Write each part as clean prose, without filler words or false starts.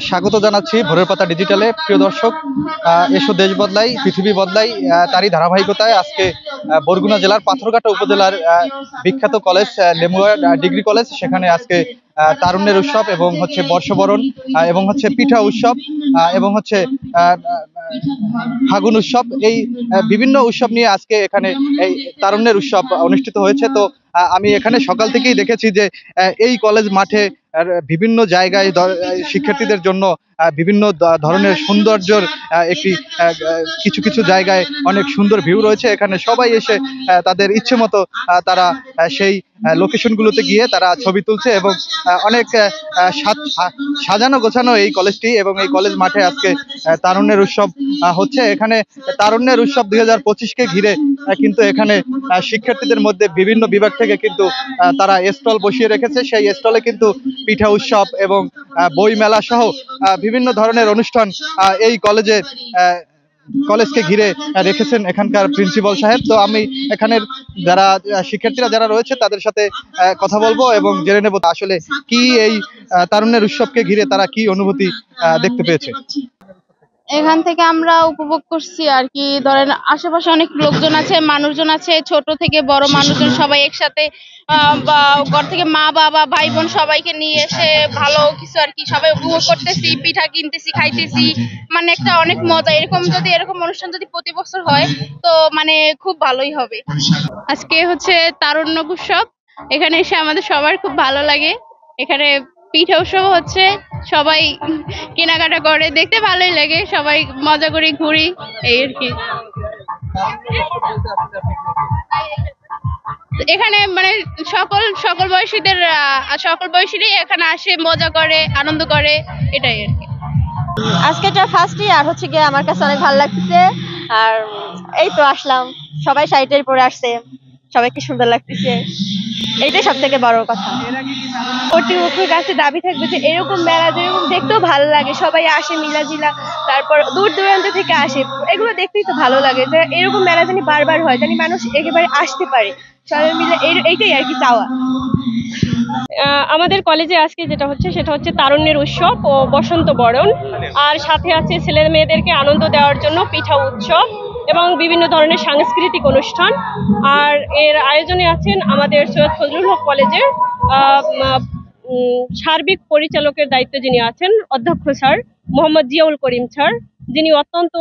স্বাগত জানাচ্ছি ভোরের পাতা ডিজিটালে। প্রিয় দর্শক, এসো দেশ বদলাই পৃথিবী বদলাই, তারই ধারাবাহিকতায় আজকে বরগুনা জেলার পাথরঘাটা উপজেলার বিখ্যাত কলেজ লেমুয়া ডিগ্রি কলেজ, সেখানে আজকে তারুণ্যের উৎসব এবং হচ্ছে বর্ষবরণ এবং হচ্ছে পিঠা উৎসব এবং হচ্ছে ফাগুন উৎসব, এই বিভিন্ন উৎসব নিয়ে আজকে এখানে এই তারুণ্যের উৎসব অনুষ্ঠিত হয়েছে। তো আমি এখানে সকাল থেকেই দেখেছি যে এই কলেজ মাঠে বিভিন্ন জায়গায় শিক্ষার্থীদের জন্য বিভিন্ন ধরনের সৌন্দর্যের একটি কিছু কিছু জায়গায় অনেক সুন্দর ভিউ রয়েছে। এখানে সবাই এসে তাদের ইচ্ছে মতো তারা সেই লোকেশনগুলোতে গিয়ে তারা ছবি তুলছে এবং অনেক সাজানো গোছানো এই কলেজটি এবং এই কলেজ মাঠে আজকে তারুণ্যের উৎসব হচ্ছে। এখানে তারুণ্যের উৎসব 2025-কে ঘিরে কিন্তু এখানে শিক্ষার্থীদের মধ্যে বিভিন্ন বিভাগ থেকে কিন্তু তারা স্টল বসিয়ে রেখেছে। সেই স্টলে কিন্তু পিঠা উৎসব এবং বই মেলা সহ বিভিন্ন ধরনের অনুষ্ঠান এই কলেজকে ঘিরে রেখেছেন এখানকার প্রিন্সিপাল সাহেব। তো আমি এখানের যারা শিক্ষার্থীরা যারা রয়েছে তাদের সাথে কথা বলবো এবং জেনে নেব আসলে কি এই তারুণ্যের উৎসবকে ঘিরে তারা কি অনুভূতি দেখতে পেয়েছে। এখান থেকে আমরা উপভোগ করছি আর কি, ধরেন আশেপাশে অনেক লোকজন আছে, মানুষজন আছে, ছোট থেকে বড় মানুষজন সবাই একসাথে, বা ঘর থেকে মা বাবা ভাই বোন সবাইকে নিয়ে এসে ভালো কিছু আর কি সবাই উপভোগ করতেছি, পিঠা কিনতেছি, খাইতেছি, মানে একটা অনেক মজা। এরকম অনুষ্ঠান যদি প্রতি বছর হয় তো মানে খুব ভালোই হবে। আজকে হচ্ছে তারুণ্য উৎসব, এখানে এসে আমাদের সবার খুব ভালো লাগে। এখানে পিঠা উৎসব হচ্ছে, সবাই কেনাকাটা করে, দেখতে ভালোই লাগে, সবাই মজা করে ঘুরি এই আর কি। এখানে মানে সকল বয়সীরাই এখানে আসে, মজা করে, আনন্দ করে, এটাই আর কি। আজকে এটা ফার্স্ট ইয়ার হচ্ছে গিয়ে, আমার কাছে অনেক ভালো লাগতেছে। আর এই তো আসলাম, সবাই শাড়ি পরে আসছে, সবাইকে সুন্দর লাগতেছে, এইটাই সব থেকে বড় কথা। কর্তৃপক্ষের কাছে দাবি থাকবে যে এরকম মেলা যেরকম দেখতেও ভালো লাগে, সবাই আসে মিলাজিলা, তারপর দূর দূরান্ত থেকে আসে, এগুলো দেখতেই তো ভালো লাগে যে এরকম মেলা জানি বারবার হয়, জানি মানুষ একেবারে আসতে পারে, সবাই মিলে এইটাই আর কি চাওয়া। আমাদের কলেজে আজকে যেটা হচ্ছে সেটা হচ্ছে তারুণ্যের উৎসব ও বসন্ত বরণ, আর সাথে আছে ছেলে মেয়েদেরকে আনন্দ দেওয়ার জন্য পিঠা উৎসব এবং বিভিন্ন ধরনের সাংস্কৃতিক অনুষ্ঠান। আর এর আয়োজনে আছেন আমাদের সৈয়দ ফজলুল হক কলেজের সার্বিক পরিচালকের দায়িত্বে যিনি আছেন অধ্যক্ষ স্যার মোহাম্মদ জিয়াউল করিম স্যার, যিনি অত্যন্ত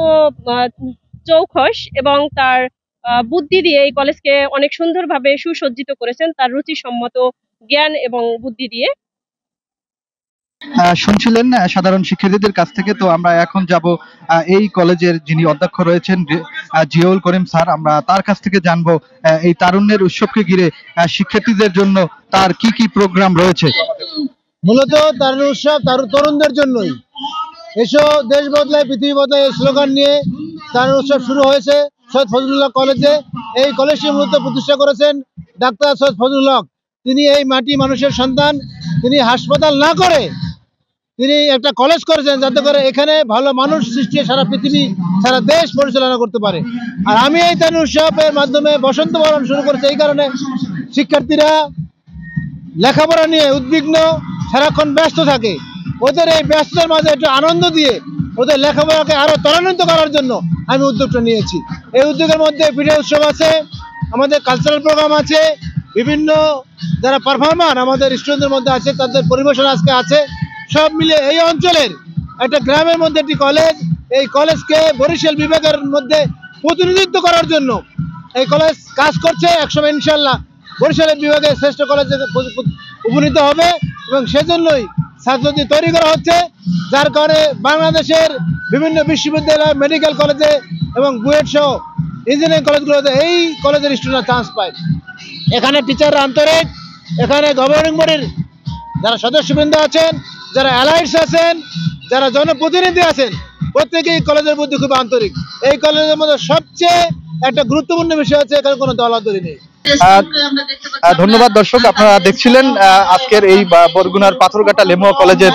চৌখস এবং তার বুদ্ধি দিয়ে এই কলেজকে অনেক সুন্দরভাবে সুসজ্জিত করেছেন, তার রুচিসম্মত জ্ঞান এবং বুদ্ধি দিয়ে। শুনছিলেন সাধারণ শিক্ষার্থীদের কাছ থেকে। তো আমরা এখন যাব এই কলেজের যিনি অধ্যক্ষ রয়েছেন জিয়াউল করিম স্যার, আমরা তার কাছ থেকে জানবো এই তারুণ্যের উৎসবকে ঘিরে শিক্ষার্থীদের জন্য তার কি কি প্রোগ্রাম রয়েছে। মূলত তারুণ্য উৎসব তরুণদের জন্যই। এসো দেশ বদলায় পৃথিবী বদলায় এই স্লোগান নিয়ে তারুণ্য উৎসব শুরু হয়েছে সৈয়দ ফজলুল হক কলেজে। এই কলেজটি মূলত প্রতিষ্ঠা করেছেন ডাক্তার সৈয়দ ফজলুল হক। তিনি এই মাটি মানুষের সন্তান, তিনি হাসপাতাল না করে তিনি একটা কলেজ করেছেন যাতে করে এখানে ভালো মানুষ সৃষ্টি সারা পৃথিবী সারা দেশ পরিচালনা করতে পারে। আর আমি এই তারুণ্য উৎসবের মাধ্যমে বসন্ত বরণ শুরু করেছি এই কারণে, শিক্ষার্থীরা লেখাপড়া নিয়ে উদ্বিগ্ন, সারাক্ষণ ব্যস্ত থাকে, ওদের এই ব্যস্ততার মাঝে একটু আনন্দ দিয়ে ওদের লেখাপড়াকে আরো ত্বরান্বিত করার জন্য আমি উদ্যোগটা নিয়েছি। এই উদ্যোগের মধ্যে পিঠা উৎসব আছে, আমাদের কালচারাল প্রোগ্রাম আছে, বিভিন্ন যারা পারফর্মার আমাদের স্টুডেন্টদের মধ্যে আছে তাদের পরিবেশন আজকে আছে। সব মিলে এই অঞ্চলের একটা গ্রামের মধ্যে একটি কলেজ, এই কলেজকে বরিশাল বিভাগের মধ্যে প্রতিনিধিত্ব করার জন্য এই কলেজ কাজ করছে। একসময় ইনশাল্লাহ বরিশালের বিভাগে শ্রেষ্ঠ কলেজে উপনীত হবে এবং সেজন্যই ছাত্রছাত্রী তৈরি করা হচ্ছে, যার কারণে বাংলাদেশের বিভিন্ন বিশ্ববিদ্যালয়, মেডিকেল কলেজে এবং বুয়েট সহ ইঞ্জিনিয়ারিং কলেজগুলোতে এই কলেজের স্টুডেন্টরা চান্স পায়। এখানে টিচাররা আন্তরিক, এখানে গভর্নিং বডির যারা সদস্যবৃন্দ আছেন, যারা অ্যালাইডস আছেন, যারা জনপ্রতিনিধি আছেন, প্রত্যেকেই কলেজের প্রতি খুব আন্তরিক। এই কলেজের মধ্যে সবচেয়ে একটা গুরুত্বপূর্ণ বিষয় হচ্ছে এখানে কোনো দলাদলি নেই। ধন্যবাদ দর্শক, আপনারা দেখছিলেন আজকের এই বরগুনার পাথরঘাটা লেমুয়া কলেজের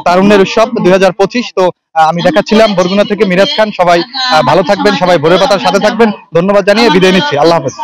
তারুণ্যের উৎসব 2025। তো আমি দেখাচ্ছিলাম বরগুনা থেকে মিরাজ খান। সবাই ভালো থাকবেন, সবাই ভোরের পাতার সাথে থাকবেন। ধন্যবাদ জানিয়ে বিদায় নিচ্ছি, আল্লাহ হাফেজ।